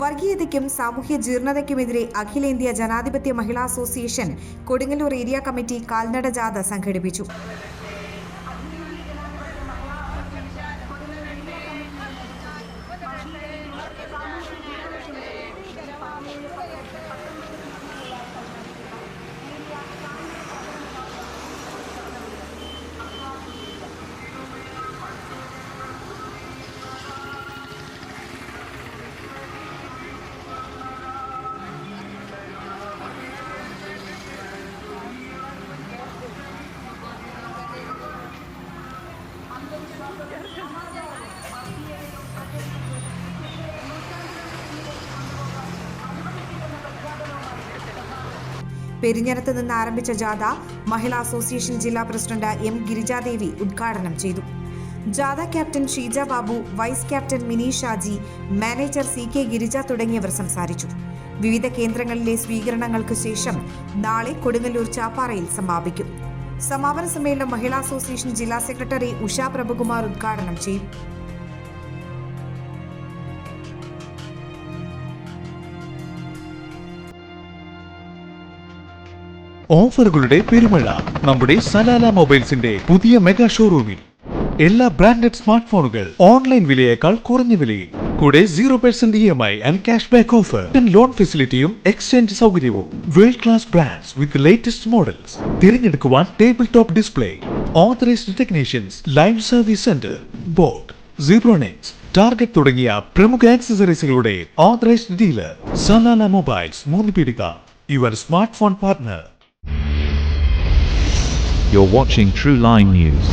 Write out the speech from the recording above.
വർഗീയതയ്ക്കും സാമൂഹ്യ ജീർണതയ്ക്കുമെതിരെ അഖിലേന്ത്യാ ജനാധിപത്യ മഹിളാ അസോസിയേഷൻ കൊടുങ്ങല്ലൂർ ഏരിയ കമ്മിറ്റി കാൽനട ജാഥ സംഘടിപ്പിച്ചു. പെരിഞ്ഞനത്ത് നിന്ന് ആരംഭിച്ച ജാഥ മഹിളാ അസോസിയേഷൻ ജില്ലാ പ്രസിഡന്റ് എം ഗിരിജാദേവി ഉദ്ഘാടനം ചെയ്തു. ജാഥ captain Sheeja Babu, vice captain Mini Shaji, manager CK Girija തുടങ്ങിയവർ സംസാരിച്ചു. വിവിധ കേന്ദ്രങ്ങളിലെ സ്വീകരണങ്ങൾക്ക് ശേഷം നാളെ കൊടുങ്ങല്ലൂർ ചാപ്പാറയിൽ സമാപിക്കും. സമാപന സമ്മേളനം മഹിളാ അസോസിയേഷൻ ജില്ലാ സെക്രട്ടറി ഉഷ പ്രഭുകുമാർ ഉദ്ഘാടനം ചെയ്യും. ഓഫറുകളുടെ പെരുമഴ നമ്മുടെ സലാല മൊബൈൽസിന്റെ പുതിയ മെഗാ ഷോറൂമിൽ. എല്ലാ ബ്രാൻഡഡ് സ്മാർട്ട് ഫോണുകൾ ഓൺലൈൻ വിലയേക്കാൾ കുറഞ്ഞ വിലയിൽ, കൂടെ 0% EMI and cash back offer, loan ഫെസിലിറ്റിയും എക്സ്ചേഞ്ച് സൗകര്യവും. World class brands with latest models തിരഞ്ഞെടുക്കുവാൻ table top display, authorised technicians, live service centre, boat, Zebronics, target തുടങ്ങിയ പ്രമുഖ ആക്സസറീസുകളുടെ authorised dealer. Salala mobiles, Moonnupeedika, your smart phone partner. You're watching True Line News.